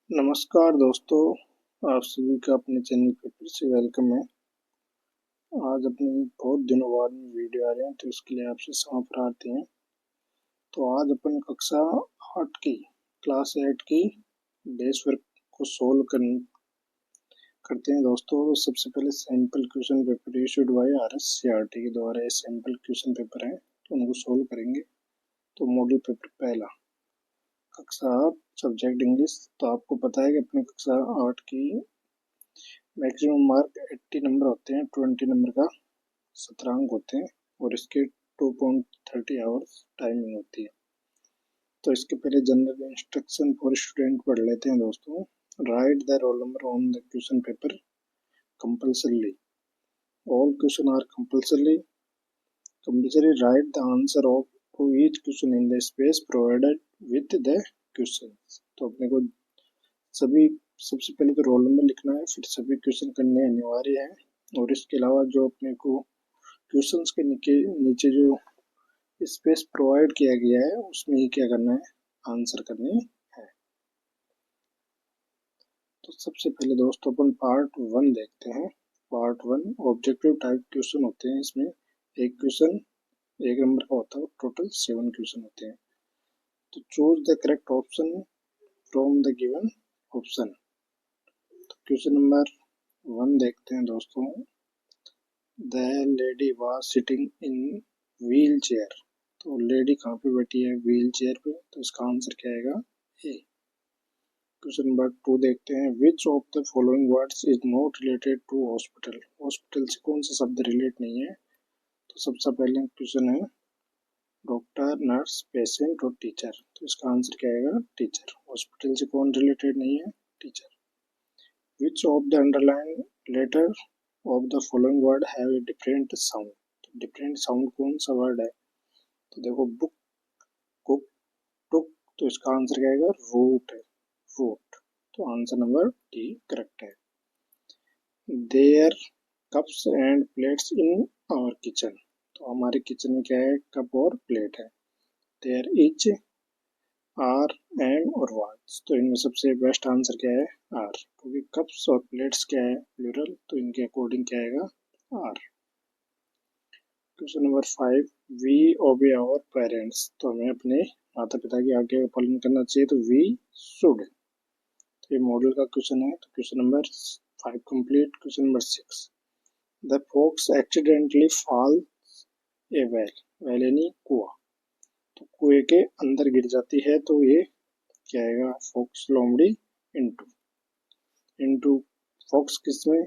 नमस्कार दोस्तों, आप सभी का अपने चैनल पे फिर से वेलकम है। आज अपनी बहुत दिनों बाद में वीडियो आ रहे हैं तो इसके लिए आपसे क्षमा प्रार्थी हैं। तो आज अपन कक्षा 8 की क्लास 8 की बेस वर्क को सोल्व करते हैं दोस्तों। सबसे पहले sample question paper issued by RSCRT के द्वारा ये सैम्पल क्वेश्चन पेपर है तो उनको सोल्व करेंगे। तो मॉडल पेपर पहला, कक्षा 8 सब्जेक्ट इंग्लिश। तो आपको पता है कि अपनी कक्षा 8 की मैक्सिमम मार्क 80 नंबर होते हैं, 20 नंबर का 17 अंक होते हैं और इसके 2.30 आवर्स टाइमिंग होती है। तो इसके पहले जनरल इंस्ट्रक्शन फॉर स्टूडेंट पढ़ लेते हैं दोस्तों। Write the roll number on the question paper compulsorily. All question are compulsory write the answer of to each question in the space provided with the question. तो अपने को सबसे पहले तो रोल नंबर लिखना है, फिर सभी क्वेश्चन करने अनिवार्य है और इसके अलावा जो अपने को क्वेश्चंस के नीचे जो स्पेस प्रोवाइड किया गया है उसमें ही क्या करना है, आंसर करने हैं। तो सबसे पहले दोस्तों अपन पार्ट 1 देखते हैं। पार्ट 1 ऑब्जेक्टिव टाइप क्वेश्चन होते हैं। इसमें एक क्वेश्चन 1 नंबर का होता है, टोटल 7 क्वेश्चन होते हैं। तो choose the correct option from the given option. तो क्वेश्चन नंबर 1 देखते हैं दोस्तों। The lady was sitting in wheel chair. तो लेडी कहाँ पे बैठी है, व्हील चेयर पे। तो इसका आंसर क्या आएगा, ए। क्वेश्चन नंबर 2 देखते हैं। Which of the following words is not related to hospital. Hospital से कौन सा शब्द रिलेट नहीं है। तो सबसे पहले क्वेश्चन है डॉक्टर, नर्स, पेशेंट और टीचर। तो इसका आंसर क्या आएगा, टीचर। हॉस्पिटल से कौन रिलेटेड नहीं है, teacher. Which of the underline letter of the following word have a different sound. तो डिफरेंट साउंड कौन सा वर्ड है। तो देखो बुक, कुक, टुक। तो इसका आंसर क्या आएगा, रूट है, रूट। तो आंसर नंबर डी करेक्ट है। There cups and plates in our kitchen. तो हमारे किचन में क्या है, कप और प्लेट है। देयर इज आर, एम और वाज। तो इनमें सबसे बेस्ट आंसर क्या है, आर, क्योंकि कप्स और प्लेट्स क्या है, प्लूरल। तो इनके अकॉर्डिंग क्या आएगा, R. Question number 5, we obey our parents. तो हमें अपने माता पिता की आज्ञा का पालन करना चाहिए, तो वी शुड। तो ये मॉडल का क्वेश्चन है। तो question number 5 complete. Question number 6, the fox accidentally fall a well. Well यानी कुआं। तो कुएं के अंदर गिर जाती है, तो ये क्या आएगा, फॉक्स लोमड़ी इंटू। इंटू फॉक्स किसमें,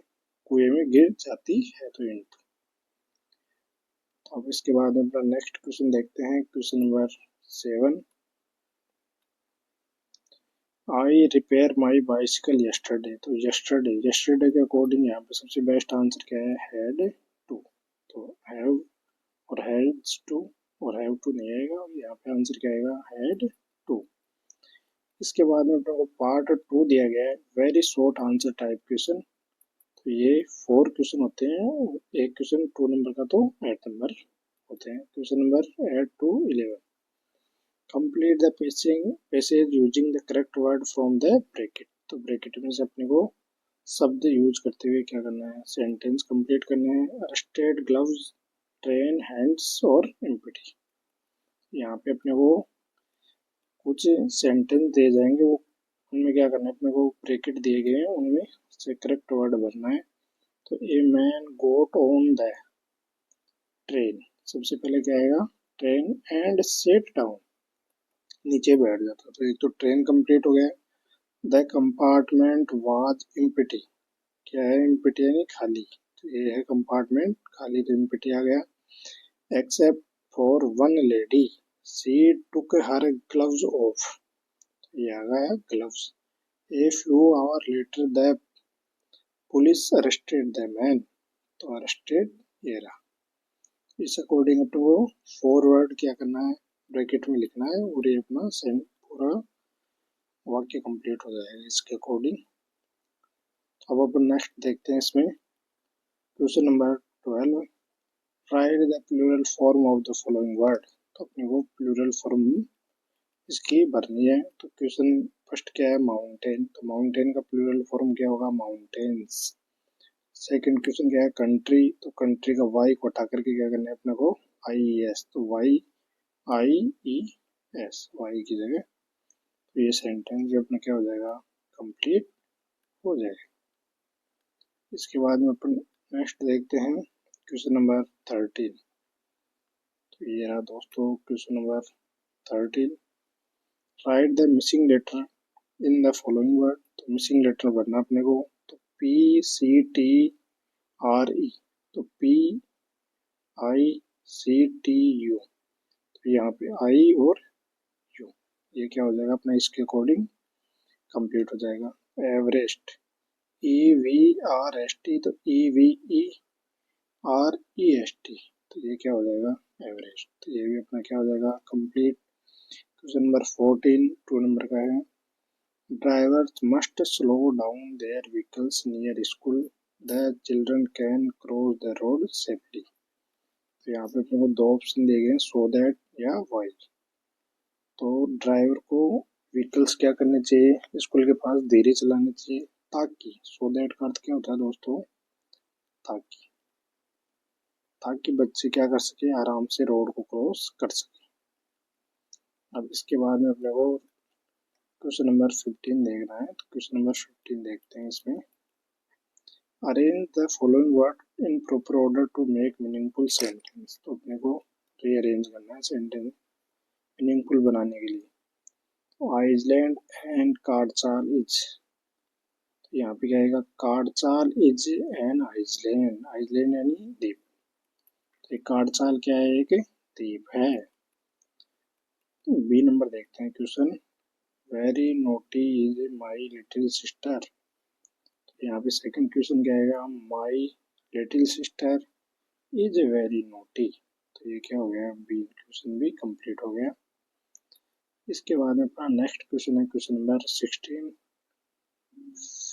कुएं में गिर जाती है, तो इंटू। तो अब इसके बाद अपना नेक्स्ट क्वेश्चन देखते हैं। Question number 7, I repair my bicycle yesterday. तो यस्टरडे के अकॉर्डिंग यहाँ पे सबसे बेस्ट आंसर क्या है, हैड टू। तो हैव और हैड्स टू और हैव टू नहीं आएगा, यहाँ पे आंसर क्या आएगा, हैड टू। इसके बाद में अपने को पार्ट 2 दिया गया है, very short answer type question. तो ये 4 क्वेश्चन होते हैं, एक क्वेश्चन 2 नंबर का तो 8 नंबर होते हैं। Question number 8 to 11, complete the passage using the correct word from the bracket. तो ब्रैकेट में से अपने को शब्द यूज करते हुए क्या करना है, सेंटेंस कंप्लीट करना है। अरेस्टेड, ग्लव्स, ट्रेन, हैंड्स और एम्प्टी। यहाँ पे अपने को कुछ सेंटेंस दिए जाएंगे, वो उनमें क्या करना है, अपने को ब्रैकेट दिए गए हैं, उनमें से करेक्ट वर्ड भरना है। तो a man got on the train. सबसे पहले क्या आएगा, ट्रेन एंड सेट डाउन, नीचे बैठ जाता। तो एक तो ट्रेन कंप्लीट हो गया। The compartment was empty. क्या है, एम्प्टी यानी खाली। तो ये है कंपार्टमेंट खाली, तो एम्प्टी आ गया। Except for one lady, she took her gloves of. ये आ गया gloves. A few hour later the police arrested the man. तो अरेस्टेड ये रहा। इस अकॉर्डिंग अपने को फॉरवर्ड क्या करना है, ब्रैकेट में लिखना है और ये अपना सेम पूरा वाक्य कंप्लीट हो जाएगा इसके अकॉर्डिंग। अब अपन नेक्स्ट देखते हैं इसमें question number 12, write the plural form of the following word. तो अपने को प्लूरल फॉर्म इसकी भरनी है। तो क्वेश्चन फर्स्ट क्या है माउंटेन, तो माउंटेन का प्लूरल फॉर्म क्या होगा माउंटेन्स। सेकंड क्वेश्चन क्या है कंट्री, तो कंट्री का वाई को हटा करके क्या करना है अपने को IES, तो YIES वाई की जगह, तो ये सेंटेंस भी अपना क्या हो जाएगा कंप्लीट हो जाएगा। इसके बाद में अपन नेक्स्ट देखते हैं क्वेश्चन नंबर 13। तो ये रहा दोस्तों question number 13। Write the missing letter in the following word, तो मिसिंग लेटर भरना अपने को, तो PCTRE, तो PICTU, तो यहाँ पे I और U, ये क्या हो जाएगा अपना इसके अकॉर्डिंग कंप्लीट हो जाएगा। एवरेस्ट EVRST, तो EVEREST, तो ये क्या हो जाएगा एवरेस्ट, तो ये भी अपना क्या हो जाएगा कंप्लीट। क्वेश्चन नंबर 14 2 नंबर का है drivers must slow down their vehicles near school the children can cross the road safely, तो यहाँ पे अपने को दो ऑप्शन दिए गए सो दैट या वाई। तो ड्राइवर को व्हीकल्स क्या करने चाहिए स्कूल के पास धीरे चलाने चाहिए ताकि, सो दैट का अर्थ क्या होता है दोस्तों ताकि बच्चे क्या कर सके आराम से रोड को क्रॉस कर सके। अब इसके बाद में अपने को क्वेश्चन नंबर 15 देखना है, तो क्वेश्चन नंबर 15 देखते हैं। इसमें arrange the following word in proper order to make meaningful sentence, तो अपने को रीअरेंज करना है सेंटेंस मीनिंगफुल बनाने के लिए। तो आइसलैंड एंड कार्डचाल इज, तो यहाँ पे क्या आएगा कार्डचाल इज एन आइसलैंड, आइसलैंड यानी द्वीप, तो कार्डचाल क्या है एक द्वीप है। बी नंबर देखते हैं question very naughty is my little sister, तो यहाँ पे सेकंड क्वेश्चन क्या आएगा my little sister is very naughty, तो ये क्या हो गया बी क्वेश्चन भी कंप्लीट हो गया। इसके बाद में अपना नेक्स्ट क्वेश्चन है question number 16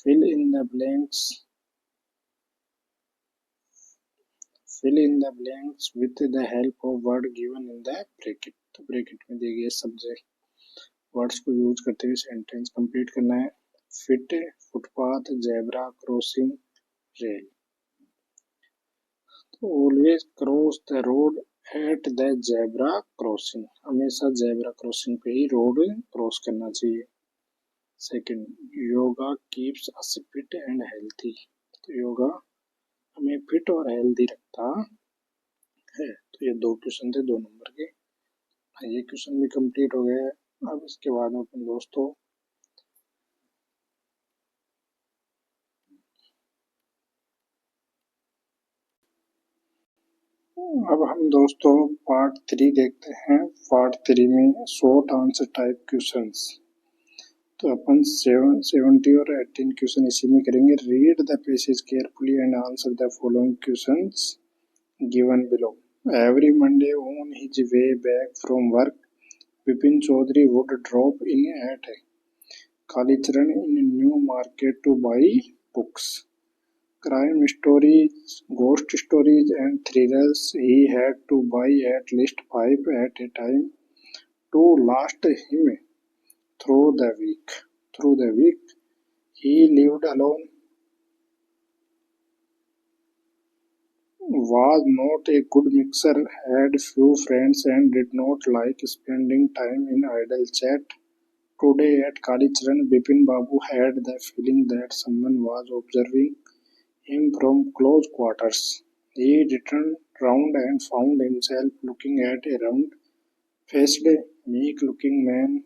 fill in the blanks with the help of word given in the bracket, तो ब्रैकेट में दिए गए सब्जेक्ट वर्ड्स को यूज करते हुए सेंटेंस कंप्लीट करना है। Fit footpath zebra crossing rail, तो always cross the road at the zebra crossing, हमेशा जेब्रा क्रॉसिंग पे ही रोड क्रॉस करना चाहिए। Second yoga keeps us fit and healthy, तो योगा हमें फिट और हेल्दी रखता है। तो ये दो क्वेश्चन थे 2 नंबर के, ये क्वेश्चन भी कंप्लीट हो गए। अब इसके बाद में अपन दोस्तों अब हम दोस्तों पार्ट 3 देखते हैं। पार्ट 3 में शॉर्ट आंसर टाइप क्वेश्चंस, तो अपन 70 और 18 क्वेश्चन इसी में करेंगे। Read the passage carefully and answer the following questions given below. Every Monday on his way back from work Bipin Chaudhary would drop in at Kalicharan in New Market to buy books, crime stories, ghost stories and thrillers. He had to buy at least 5 at a time to last him through the week. He lived alone, was not a good mixer, had few friends and did not like spending time in idle chat. Today at Kalicharan, Bipin Babu had the feeling that someone was observing him from close quarters. He turned round and found himself looking at a round-faced, meek-looking man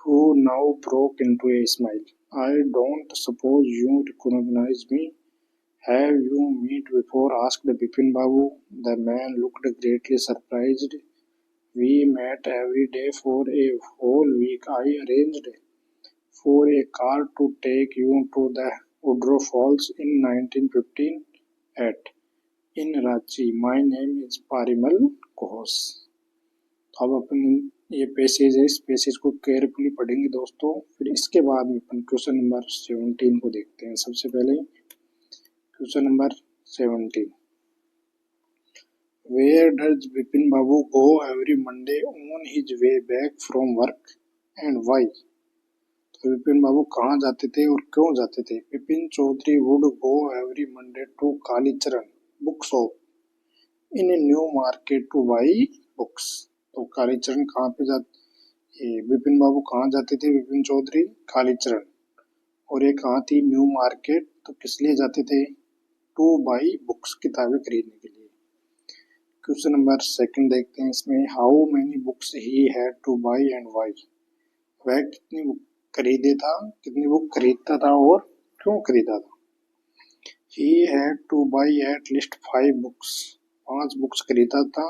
who now broke into a smile. "I don't suppose you recognize me. Have you met before?" asked Bipin Babu. The man looked greatly surprised. "We met every day for a whole week. I arranged for a car to take you to the Udro Falls in 1915 at in Ranchi. My name is Parimal Ghosh." अब अपन ये passage है, इस passage को carefully पढ़ेंगे दोस्तों। फिर इसके बाद में अपन क्वेश्चन नंबर 17 को देखते हैं। सबसे पहले question number 17 Where does Bipin Babu go every Monday on his way back from work and why? Vipin Babu कहाँ जाते थे और क्यों जाते थे? Vipin Chaudhary would go every Monday to Kalicharan book shop in a New Market to buy books. तो कालीचरण कहाँ पे जाते, विपिन बाबू कहाँ जाते थे? विपिन चौधरी कालीचरण। और ये कहाँ थी? New market. तो किस लिए जाते थे? टू बाई बुक्स, किताबें खरीदने के लिए। क्वेश्चन नंबर सेकंड देखते हैं इसमें, how many books he had to by and why. वह कितनी बुक खरीदे था, कितनी बुक खरीदता था और क्यों खरीदा था? He had to buy at least 5 books, 5 books खरीदा था।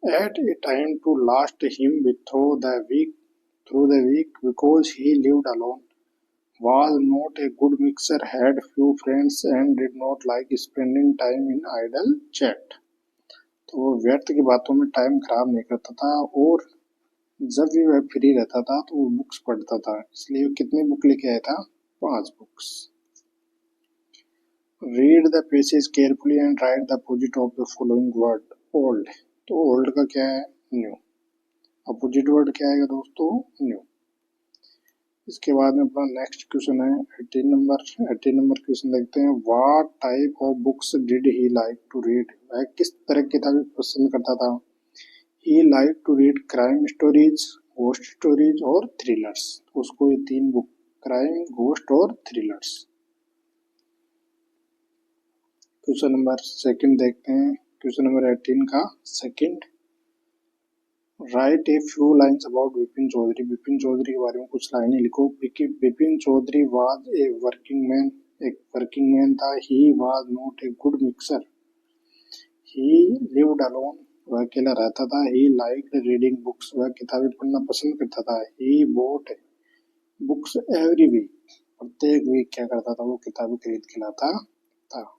At a time to last him through the week because he lived alone, was not a good mixer, had few friends and did not like spending time in idle chat। तो वो व्यर्थ की बातों में time खराब नहीं करता था और जब भी वह फ्री रहता था तो वो बुक्स पढ़ता था। इसलिए कितनी बुक लेके आया था? 5 books. Read the passage carefully and right the opposite of the following word. Old, तो ओल्ड का क्या है? न्यू। अपोजिट वर्ड क्या आएगा दोस्तों? न्यू। इसके बाद में अपना नेक्स्ट क्वेश्चन है 18 नंबर क्वेश्चन देखते हैं, what type of books did he like to read. वह किस तरह की किताबें पसंद करता था? He like to read crime stories, ghost stories और थ्रिलर्स। उसको ये 3 बुक, क्राइम, घोस्ट और थ्रिलर्स। क्वेश्चन नंबर सेकंड देखते हैं, क्वेश्चन नंबर 18 का second, write a few lines about Vipin Chaudhary. Vipin Chaudhary के बारे में कुछ लाइनें लिखो। Vipin Chaudhary was a working man, एक वर्किंग मैन था। He was not a good mixer, he lived alone, वह अकेला रहता था। ही लाइक्ड रीडिंग बुक्स, वह किताबें पढ़ना पसंद करता था। He bought books every week, प्रत्येक वीक क्या करता था? वो किताबें खरीद के लाता था।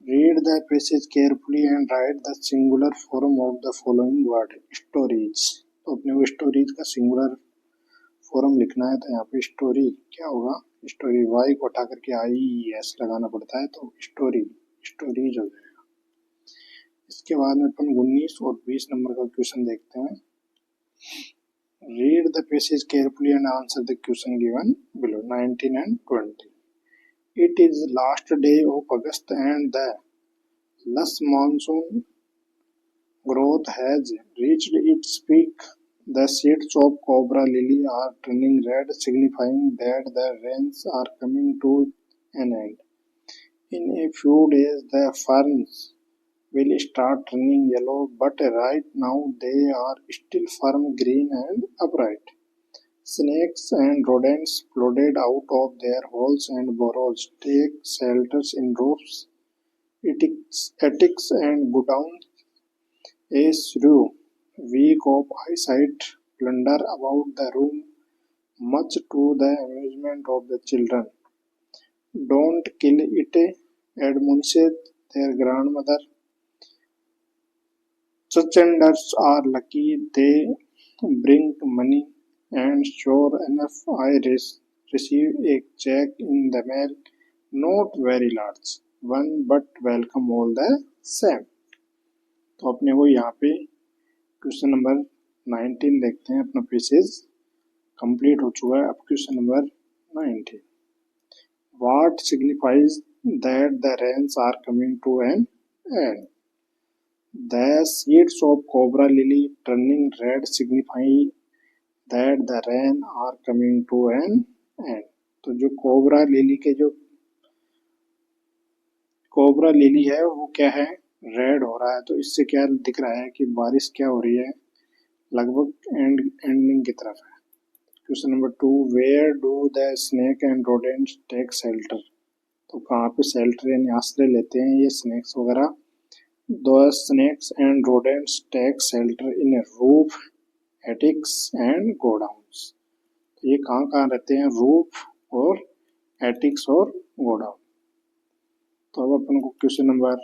Read the passage carefully and write the singular form of the following word। Stories, तो अपने को स्टोरीज का सिंगुलर फॉर्म लिखना है। तो यहाँ पे स्टोरी क्या होगा? स्टोरी, वाई को हटा करके IES लगाना पड़ता है, तो स्टोरी, स्टोरीज हो जाएगा। इसके बाद में अपन 19 और 20 नंबर का क्वेश्चन देखते हैं। Read the passage carefully and answer the question given below. 19 and 20, it is last day of August and the lush monsoon growth has reached its peak. The seeds of cobra lily are turning red, signifying that the rains are coming to an end. In a few days the ferns will start turning yellow, but right now they are still firm green and upright. Snakes and rodents flooded out of their holes and burrows take shelters in roofs, attics and godowns. A shrew, weak of eyesight, plunder about the room, much to the amusement of the children. Don't kill it, admonished their grandmother. Chuchanders are lucky, they bring money, and sure enough I receive a check in the mail, not very large one, but welcome all the same। तो अपने को यहाँ पे question number 19 देखते हैं। अपना passage complete हो चुका है। अब question number 19, what signifies that the rains are coming to an end. The seeds of cobra lily turning red signify that the rain are coming to an end। तो जो cobra lily है वो क्या है? रेड हो रहा है। तो इससे क्या दिख रहा है कि बारिश क्या हो रही है? लगभग एंडिंग की तरफ है। Question number 2, where do the snake and rodents take shelter. तो कहाँ पे शेल्टर यानी आश्रय लेते हैं ये स्नेक्स वगैरह? The snakes and rodents take shelter in a roof, attics and godowns। तो ये कहाँ रहते हैं? रूफ और एटिक्स और गोडाउन। तो अब अपन को क्वेश्चन नंबर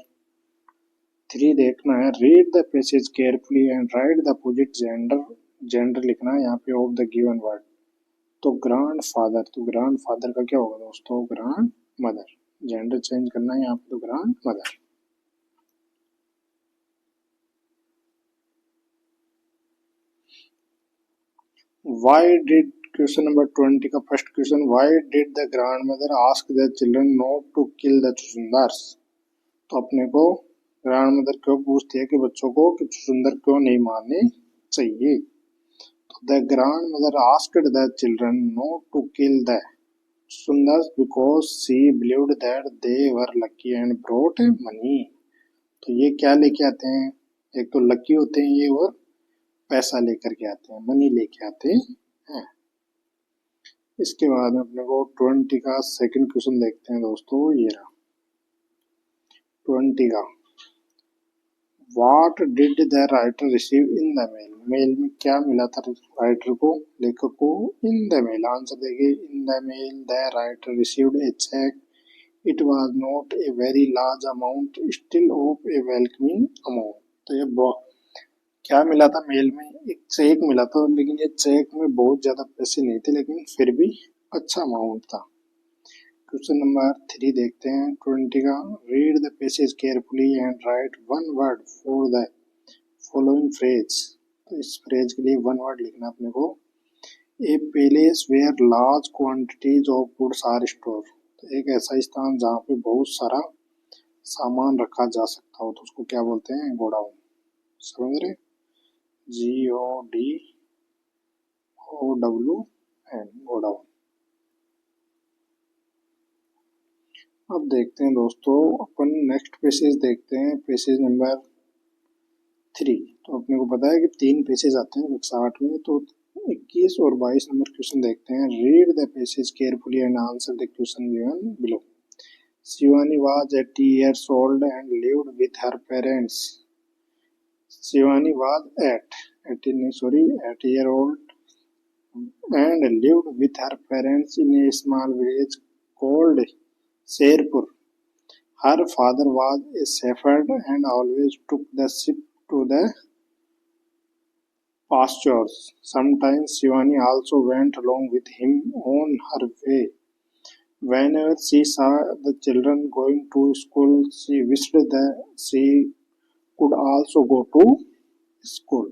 3 देखना है। Read the passage carefully and right the opposite gender. Gender लिखना है यहाँ पे ऑफ द गिवन वर्ड। तो ग्रैंड फादर, तो ग्रैंड फादर का क्या होगा दोस्तों? Grand mother. जेंडर चेंज करना है यहाँ पे, तो grandmother. Why did question number 20 का first question, why did the grandmother ask the children not to kill the चुचुंदर्स। तो अपने को ग्रैंड मदर क्यों पूछती है कि बच्चों को कि चुचुंदर क्यों नहीं मारने चाहिए। तो the grandmother asked the children not to kill the चुचुंदर्स because she believed that they were lucky and brought money. तो ये क्या लेके आते हैं, एक तो लकी होते हैं ये और पैसा लेकर के आते हैं, मनी लेके आते हैं। इसके बाद में अपने को 20 का सेकंड क्वेश्चन देखते हैं दोस्तों। ये रहा 20 का, what did the writer receive in the mail. Mail में क्या मिला था राइटर को, लेखक को, इन द मेल। आंसर देखिए, in the mail the writer received a cheque, it was not a very large amount, still of a welcoming amount. तो ये क्या मिला था मेल में, एक चेक मिला था, लेकिन ये चेक में बहुत ज्यादा पैसे नहीं थे, लेकिन फिर भी अच्छा अमाउंट था। क्वेश्चन नंबर 3 देखते हैं 20 का, read the passage carefully and write one word for the following phrase. तो इस फ्रेज के लिए वन वर्ड लिखना अपने को, a palace where large quantities of goods are store. तो एक ऐसा स्थान जहाँ पे बहुत सारा सामान रखा जा सकता हो, तो उसको क्या बोलते हैं, गोडाउन। समझ रहे, GODOWN, गोडाउन। अब देखते हैं दोस्तों अपन नेक्स्ट पेसेज देखते हैं, पेसेज नंबर 3। तो अपने को पता है कि 3 पेसेज आते हैं 160 में, तो 21 और 22 नंबर क्वेश्चन देखते हैं। Read the passage carefully and answer the question given below. Shivani was 80 years old and lived with her parents. Shivani was 8-year-old and lived with her parents in a small village called Sherpur. Her father was a shepherd and always took the sheep to the pastures. Sometimes Shivani also went along with him on her way. Whenever she saw the children going to school, she wished that she could also go to school.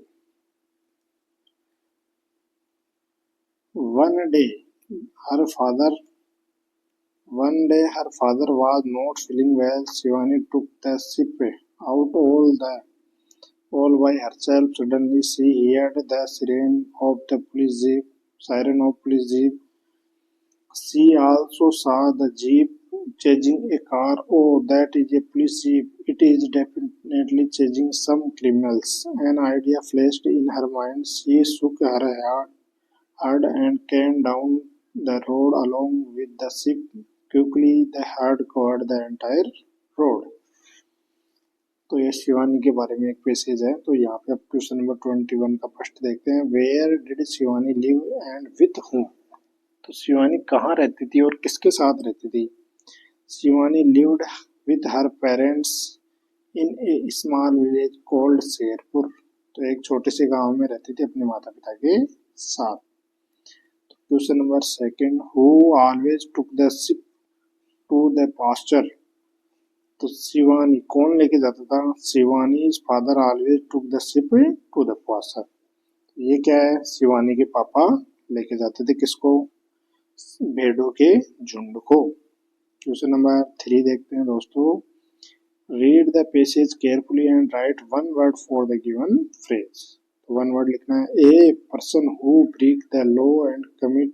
One day her father was not feeling well. Shivani took the sheep out all by herself. Suddenly she heard the siren of police jeep. She also saw the jeep chasing a car. Oh, that is a police jeep. It is definitely chasing some criminals. An idea flashed in her mind. She shook her head and came down the road along with the sheep. Quickly the herd covered the entire road. तो ये शिवानी के बारे में एक passage है। तो यहाँ पे अब क्वेश्चन नंबर 21 का फर्स्ट देखते हैं। Where did Shivani live and with whom। तो शिवानी कहाँ रहती थी और किसके साथ रहती थी। Shivani lived with her parents in A small village called Sherpur. तो एक छोटे से गांव में रहती थी अपने माता पिता के साथ। Question number 2, who always took the sheep to the pasture. तो शिवानी कौन लेके जाता था, Shivani's father always took the sheep to the pasture. ये क्या है, शिवानी के पापा लेके जाते थे किसको, भेड़ों के झुंड को। क्वेश्चन नंबर 3 देखते हैं दोस्तों। Read the passage carefully and write one word for the given phrase. तो वन वर्ड लिखना है, a person who break the law and commit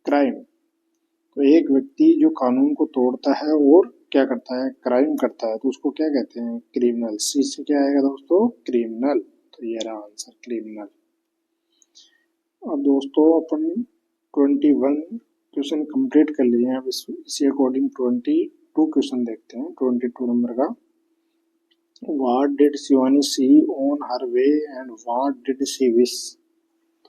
crime. तो एक व्यक्ति जो कानून को तोड़ता है और क्या करता है, क्राइम करता है, तो उसको क्या कहते हैं, क्रिमिनल। सी से क्या आएगा दोस्तों, क्रिमिनल। तो ये रहा आंसर, क्रिमिनल। अब दोस्तों अपन 21 क्वेश्चन कंप्लीट कर लिए हैं। अब इसी अकॉर्डिंग 22 क्वेश्चन देखते हैं। 22 नंबर का, what did Shivani see on her way and what did she wish.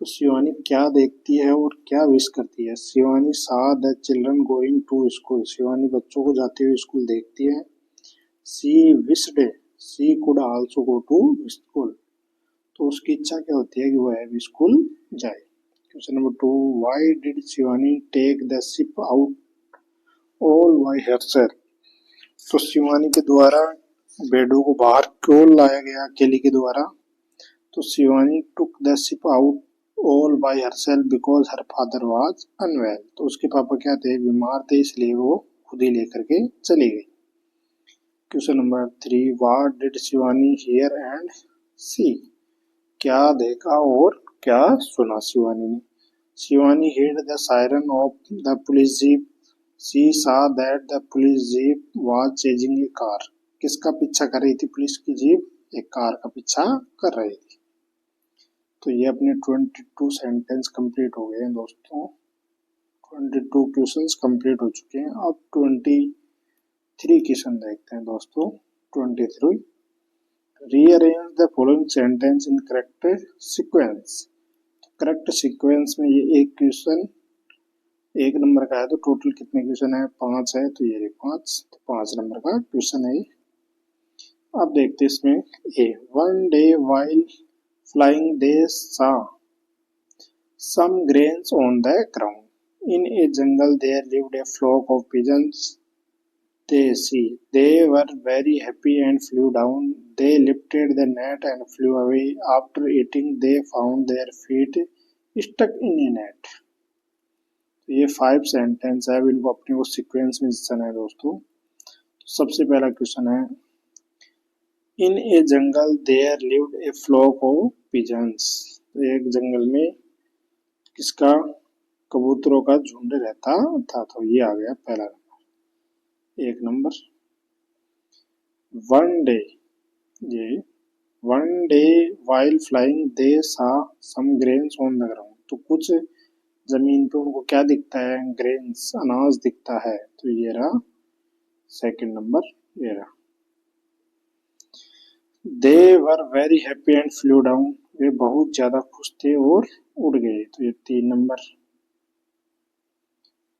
तो शिवानी क्या देखती है और क्या विश करती है। Shivani saw the children going to school. Shivani बच्चों को जाते हुए स्कूल देखती है। She wished she could also go to school. तो उसकी इच्छा क्या होती है कि वह भी स्कूल जाए। Question number 2, why did Shivani take the sheep out all by herself. तो शिवानी के द्वारा भेड़ों को बाहर क्यों लाया गया अकेले के द्वारा। तो Shivani took the sheep out all by herself because her father was unwell. तो उसके पापा क्या थे, बीमार थे, इसलिए वो खुद ही लेकर के चली गई। Question number 3, what did Shivani hear and see. क्या देखा और क्या सुना शिवानी ने। Shivani heard the siren of the police jeep. She saw that the police jeep was chasing a car. किसका पीछा कर रही थी पुलिस की जीप, एक कार का पीछा कर रही थी। तो ये अपने 22 सेंटेंस कंप्लीट हो गए हैं दोस्तों, 22 क्वेश्चंस कंप्लीट हो चुके हैं। अब 23 क्वेश्चन देखते हैं दोस्तों। 23, rearrange the following sentence in correct sequence. Correct sequence में ये एक क्वेश्चन 1 नंबर का है, तो टोटल कितने क्वेश्चन है, 5 है, तो ये 5, तो 5 नंबर का क्वेश्चन है। अब देखते हैं इसमें A, one day while flying they saw some grains on the ground in a jungle there lived a flock of pigeons they were very happy and flew down. They lifted the net and flew away. After eating, they found their feet stuck in a net. ये 5 sentence है, इनको अपने वो sequence में चलना है दोस्तों। सबसे पहला क्वेश्चन है, in a jungle there lived a flock of pigeons. एक जंगल में किसका, कबूतरों का झुंड रहता था। तो ये आ गया पहला नंबर। 1 नंबर। वन डे, ये one day while flying they saw some grains on the ground. तो कुछ जमीन पे उनको क्या दिखता है, ग्रेन्स, अनाज दिखता है। तो ये रहा 2nd नंबर, ये रहा। They were very happy and flew down, वे बहुत ज्यादा खुश थे और उड़ गए। तो ये 3 number.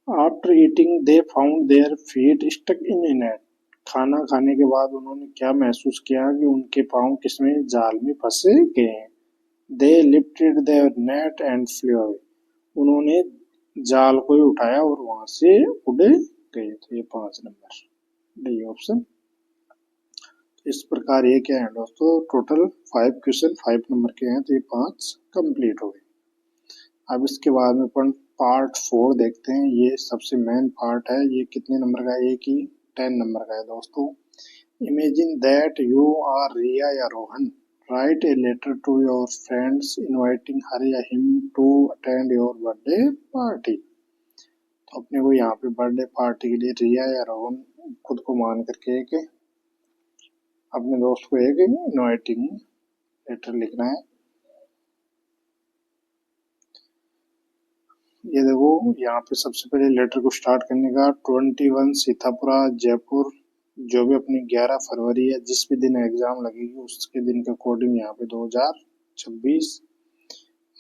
After eating they found their feet stuck in a net. खाना खाने के बाद उन्होंने क्या महसूस किया कि उनके पांव किसमें, जाल में फंसे गए हैं। They lifted their net and flew away, उन्होंने जाल को ही उठाया और वहां से उड़ गए। तो ये 5 नंबर, डी ऑप्शन। इस प्रकार ये क्या है दोस्तों, टोटल 5 क्वेश्चन 5 नंबर के हैं, तो ये 5 कंप्लीट हो गए। अब इसके बाद में अपन पार्ट 4 देखते हैं। ये सबसे मेन पार्ट है। ये कितने नंबर का है, ये की 10 नंबर का है दोस्तों। Imagine that you are Riya या Rohan, write a letter to your friends inviting her या him to attend your birthday party. तो अपने को यहाँ पे बर्थडे पार्टी के लिए रिया या रोहन खुद को मान करके एक अपने दोस्त को एक इनवाइटिंग लेटर लिखना है। ये देखो यहाँ पे सबसे पहले लेटर को स्टार्ट करने का 21 सीतापुरा जयपुर, जो भी अपनी 11 फरवरी है, जिस भी दिन एग्जाम लगेगी उसके दिन के अकॉर्डिंग यहाँ पे 2026।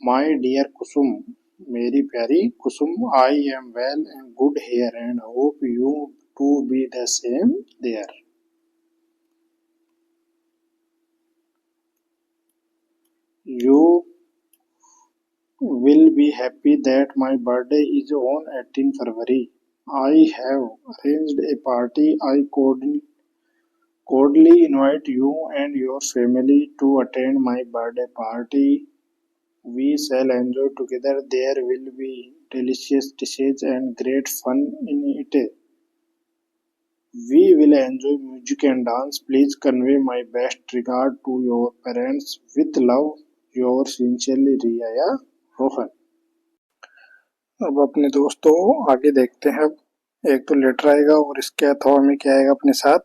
माय डियर कुसुम, मेरी प्यारी Kusum, I am well and good here and hope you to be the same there. You will be happy that my birthday is on 18 February. I have arranged a party. I cordially invite you and your family to attend my birthday party. We shall enjoy together. There will be delicious dishes and great fun in it. We will enjoy music and dance. Please convey my best regard to your parents. With love, your sincerely रिया या रोहन। अब अपने दोस्तों आगे देखते हैं। अब एक तो लेटर आएगा और इसके अथवा में क्या आएगा, अपने साथ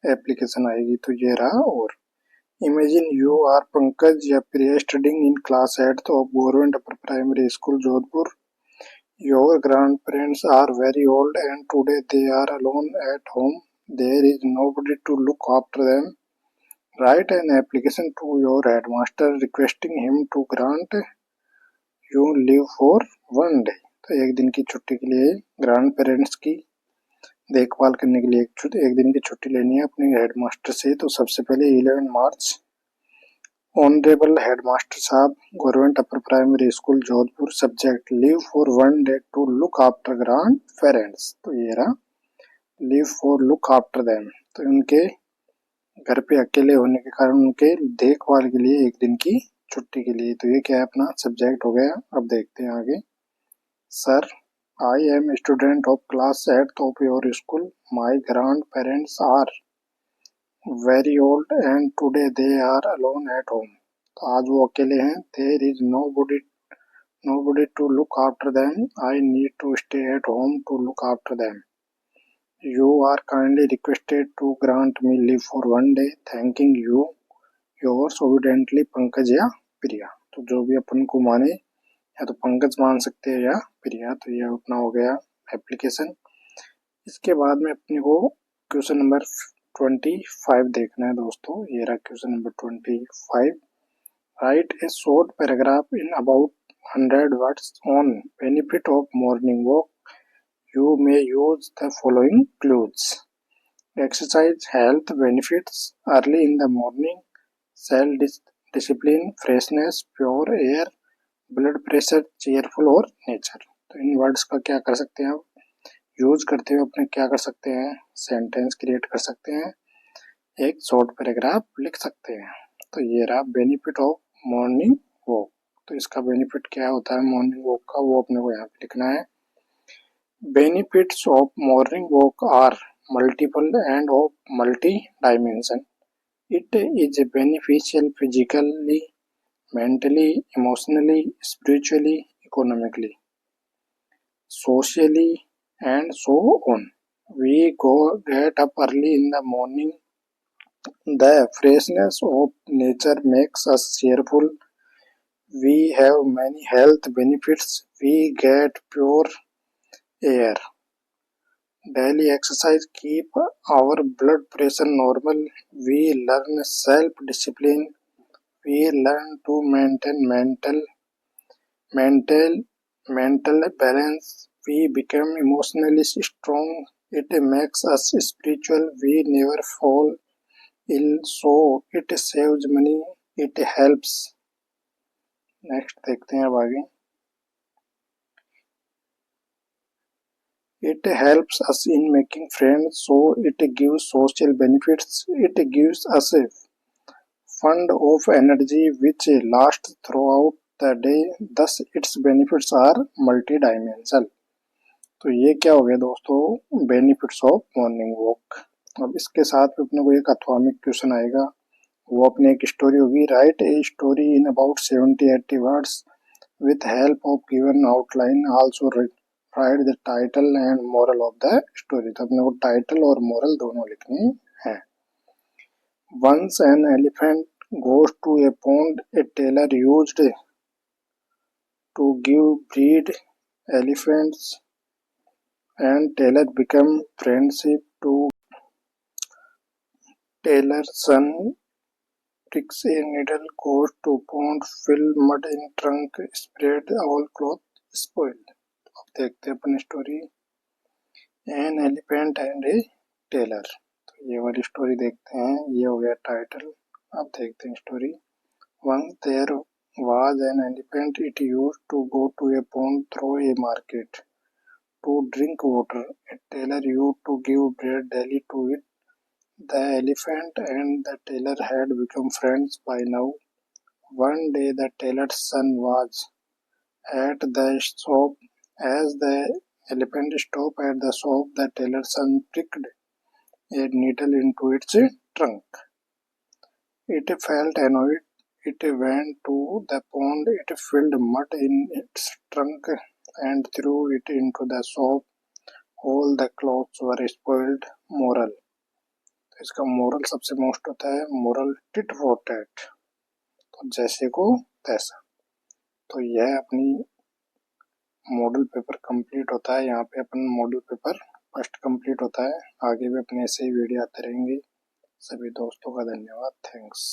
एप्लीकेशन आएगी। तो ये रहा। और इमेजिन यू आर पंकज या Priya studying in class 8th of government upper primary school Jodhpur. Your grand parents are very old and today they are alone at home. There is nobody to look after them. Write an application to your headmaster requesting him to grant you leave for one day. तो एक दिन की छुट्टी के लिए grand parents की देखभाल करने के लिए एक दिन की छुट्टी लेनी है अपने हेडमास्टर से। तो सबसे पहले 11 मार्च, ऑनरेबल हेडमास्टर साहब, government upper primary school Jodhpur, subject leave for one day to look after grand parents. तो ये रहा, leave for look after them. तो उनके घर पे अकेले होने के कारण उनके देखभाल के लिए एक दिन की छुट्टी के लिए। तो ये क्या है, अपना सब्जेक्ट हो गया। अब देखते हैं आगे। Sir, I am student of class 8th of your school. My grand parents are very old and today they are alone at home. तो आज वो अकेले हैं। There is nobody to look after them. I need to stay at home to look after them. You are kindly requested to grant me leave for one day. Thanking you. Yours obediently Pankaj या प्रिया। तो जो भी अपन को माने, या तो पंकज मान सकते हैं या प्रिया। तो ये अपना हो गया एप्लीकेशन। इसके बाद में अपने को क्वेश्चन नंबर 25 देखना है दोस्तों। ये रहा question number 25। Right A short paragraph in about 100 words on benefit of morning walk. You may use the following clues. Exercise health benefits early in the morning, self-discipline, freshness, pure air, blood pressure, cheerful और nature। तो इन words का क्या कर सकते हैं आप, use करते हुए अपने क्या कर सकते हैं, सेंटेंस क्रिएट कर सकते हैं, एक शॉर्ट पैराग्राफ लिख सकते हैं। तो ये रहा बेनिफिट ऑफ मॉर्निंग वॉक। तो इसका बेनिफिट क्या होता है मॉर्निंग वॉक का, वो अपने को यहाँ पे लिखना है। Benefits of morning walk are multiple and of multi dimension. It is beneficial physically, mentally, emotionally, spiritually, economically, socially, and so on. We get up early in the morning. The freshness of nature makes us cheerful. We have many health benefits. We get pure air. Daily exercise keep our blood pressure normal. We learn self-discipline. We learn to maintain mental balance. We become emotionally strong. It makes us spiritual. We never fall ill, so it saves money. It helps. Next देखते हैं अब आगे। It helps us in making friends, so it gives social benefits. It gives us a fund of energy which lasts throughout the day. Thus its benefits are multi-dimensional। तो ये क्या हो गया दोस्तों, बेनिफिट्स ऑफ मॉर्निंग वॉक। अब इसके साथ में अपने को एक अथवामिक क्वेश्चन आएगा, वो अपनी एक स्टोरी होगी। Write a story in about 70-80 words with help of given outline. Also write the title and moral of the story. तो अपने को टाइटल और मोरल दोनों लिखनी है। Once an elephant goes to a pond, a tailor used to give bread elephants and tailor become friendship to tailor's son picks a needle, goes to pond, fill mud in trunk, spread all cloth, spoiled। अब देखते हैं अपनी story, an elephant and a tailor. तो ये वाली story देखते हैं, ये हो गया टाइटल। अब देखते हैं story. Once there was an elephant. It used to go to a pond through a market to drink water. A tailor used to give bread daily to it. The elephant and the tailor had become friends by now. One day the tailor's son was at the shop. As the elephant stopped at the shop, the tailor's son pricked a needle into its trunk. It felt annoyed. It went to the pond. It filled mud in its trunk and threw it into the shop. All the clothes were spoiled. Moral। तो इसका moral सबसे most होता है moral tit for tat. तो जैसे को तैसा। तो यह अपनी मॉडल पेपर कंप्लीट होता है। यहाँ पे अपन मॉडल पेपर फर्स्ट कंप्लीट होता है। आगे भी अपने ऐसे ही वीडियो आते रहेंगे। सभी दोस्तों का धन्यवाद। थैंक्स।